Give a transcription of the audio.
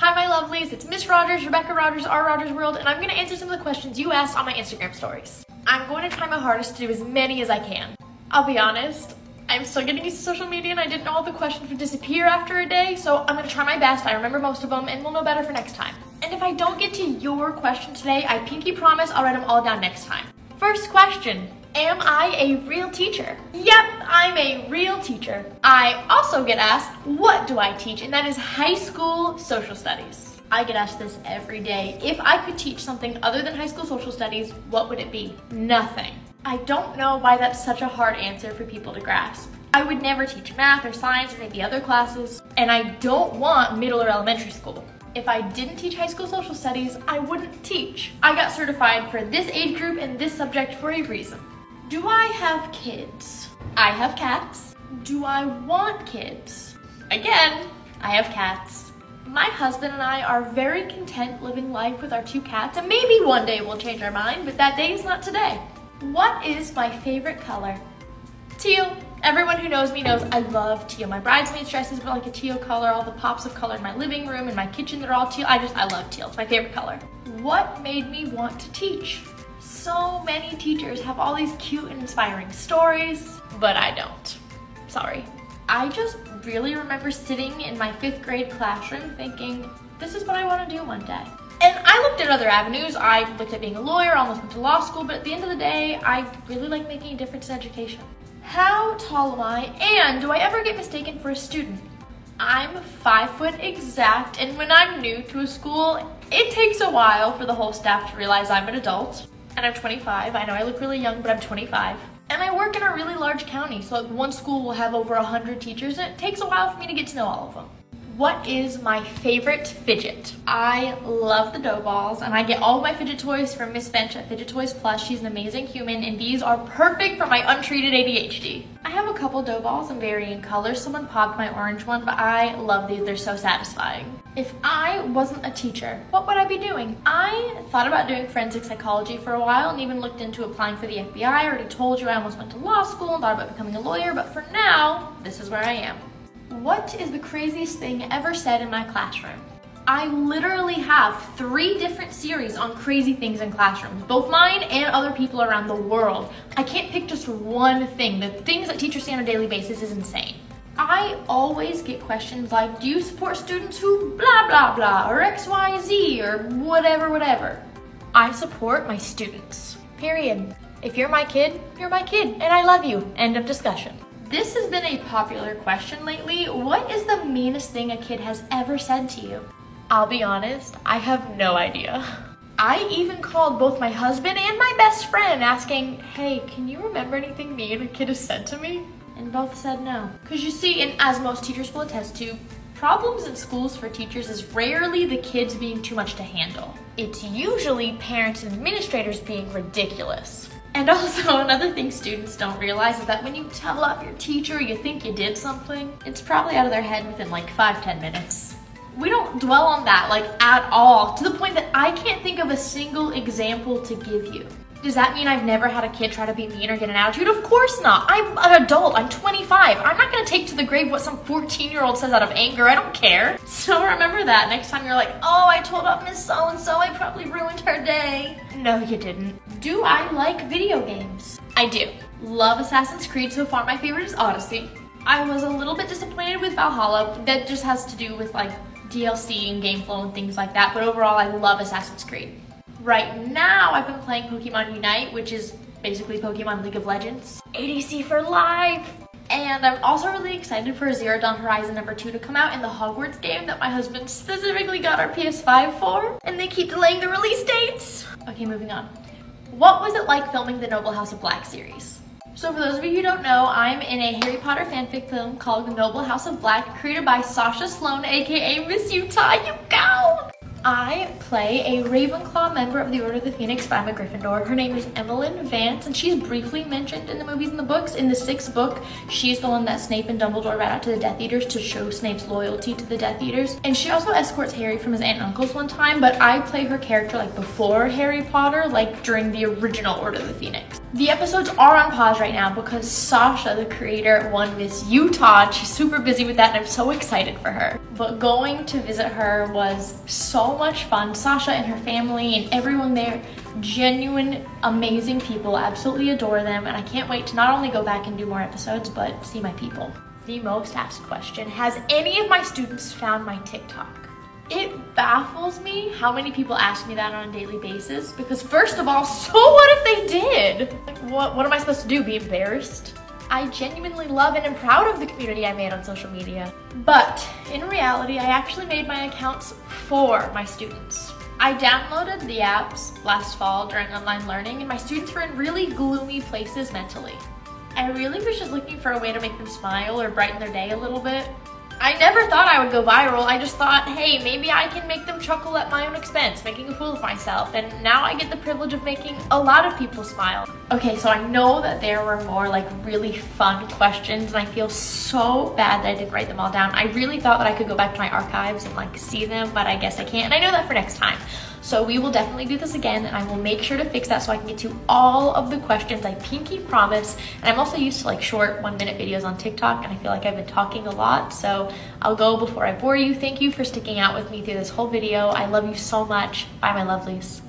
Hi my lovelies, it's Miss Rogers, Rebecca Rogers, R. Rogers World, and I'm going to answer some of the questions you asked on my Instagram stories. I'm going to try my hardest to do as many as I can. I'll be honest, I'm still getting used to social media and I didn't know all the questions would disappear after a day, so I'm going to try my best. I remember most of them and we'll know better for next time. And if I don't get to your question today, I pinky promise I'll write them all down next time. First question. Am I a real teacher? Yep, I'm a real teacher. I also get asked, what do I teach? And that is high school social studies. I get asked this every day. If I could teach something other than high school social studies, what would it be? Nothing. I don't know why that's such a hard answer for people to grasp. I would never teach math or science or maybe other classes, and I don't want middle or elementary school. If I didn't teach high school social studies, I wouldn't teach. I got certified for this age group and this subject for a reason. Do I have kids? I have cats. Do I want kids? Again, I have cats. My husband and I are very content living life with our 2 cats, and maybe one day we'll change our mind, but that day is not today. What is my favorite color? Teal. Everyone who knows me knows I love teal. My bridesmaid dresses were like a teal color. All the pops of color in my living room and my kitchen, they're all teal. I love teal. It's my favorite color. What made me want to teach? So many teachers have all these cute and inspiring stories, but I don't. Sorry. I just really remember sitting in my 5th grade classroom thinking, this is what I want to do one day. And I looked at other avenues. I looked at being a lawyer, almost went to law school, but at the end of the day, I really like making a difference in education. How tall am I, and do I ever get mistaken for a student? I'm 5 foot exact, and when I'm new to a school, it takes a while for the whole staff to realize I'm an adult. And I'm 25. I know I look really young, but I'm 25. And I work in a really large county, so like one school will have over 100 teachers, and it takes a while for me to get to know all of them. What is my favorite fidget? I love the dough balls, and I get all of my fidget toys from Miss Bench at Fidget Toys Plus. She's an amazing human, and these are perfect for my untreated ADHD. I have a couple dough balls in varying colors. Someone popped my orange one, but I love these. They're so satisfying. If I wasn't a teacher, what would I be doing? I thought about doing forensic psychology for a while and even looked into applying for the FBI. I already told you I almost went to law school and thought about becoming a lawyer, but for now, this is where I am. What is the craziest thing ever said in my classroom? I literally have 3 different series on crazy things in classrooms, both mine and other people around the world. I can't pick just one thing. The things that teachers say on a daily basis is insane. I always get questions like, do you support students who blah, blah, blah, or X, Y, Z, or whatever, whatever. I support my students, period. If you're my kid, and I love you, end of discussion. This has been a popular question lately. What is the meanest thing a kid has ever said to you? I'll be honest, I have no idea. I even called both my husband and my best friend asking, hey, can you remember anything mean a kid has said to me? And both said no. Because you see, and as most teachers will attest to, problems in schools for teachers is rarely the kids being too much to handle. It's usually parents and administrators being ridiculous. And also, another thing students don't realize is that when you tell off your teacher you think you did something, it's probably out of their head within like 5-10 minutes. We don't dwell on that like at all, to the point that I can't think of a single example to give you. Does that mean I've never had a kid try to be mean or get an attitude? Of course not. I'm an adult. I'm 25. I'm not going to take to the grave what some 14-year-old says out of anger. I don't care. So remember that next time you're like, oh, I told off Miss So-and-so. I probably ruined her day. No, you didn't. Do I like video games? I do. Love Assassin's Creed. So far, my favorite is Odyssey. I was a little bit disappointed with Valhalla. That just has to do with like DLC and game flow and things like that. But overall, I love Assassin's Creed. Right now, I've been playing Pokemon Unite, which is basically Pokemon League of Legends. ADC for life! And I'm also really excited for Zero Dawn Horizon number 2 to come out, in the Hogwarts game that my husband specifically got our PS5 for. And they keep delaying the release dates! Okay, moving on. What was it like filming the Noble House of Black series? So for those of you who don't know, I'm in a Harry Potter fanfic film called The Noble House of Black, created by Sasha Sloan, aka Miss Utah. You go! I play a Ravenclaw member of the Order of the Phoenix, but I'm a Gryffindor. Her name is Emmeline Vance, and she's briefly mentioned in the movies and the books. In the 6th book, she's the one that Snape and Dumbledore rat out to the Death Eaters to show Snape's loyalty to the Death Eaters. And she also escorts Harry from his aunt and uncle's one time, but I play her character like before Harry Potter, like during the original Order of the Phoenix. The episodes are on pause right now because Sasha, the creator, won Miss Utah. She's super busy with that and I'm so excited for her. But going to visit her was so much fun. Sasha and her family and everyone there, genuine, amazing people. Absolutely adore them, and I can't wait to not only go back and do more episodes, but see my people. The most asked question: has any of my students found my TikTok? It baffles me how many people ask me that on a daily basis, because first of all, so what if they did? Like, what am I supposed to do, be embarrassed? I genuinely love and am proud of the community I made on social media. But in reality, I actually made my accounts for my students. I downloaded the apps last fall during online learning, and my students were in really gloomy places mentally. I really was just looking for a way to make them smile or brighten their day a little bit. I never thought I would go viral. I just thought, hey, maybe I can make them chuckle at my own expense, making a fool of myself. And now I get the privilege of making a lot of people smile. Okay, so I know that there were more like really fun questions, and I feel so bad that I didn't write them all down. I really thought that I could go back to my archives and like see them, but I guess I can't. And I know that for next time. So we will definitely do this again, and I will make sure to fix that so I can get to all of the questions. I pinky promise. And I'm also used to like short 1-minute videos on TikTok, and I feel like I've been talking a lot. So I'll go before I bore you. Thank you for sticking out with me through this whole video. I love you so much. Bye, my lovelies.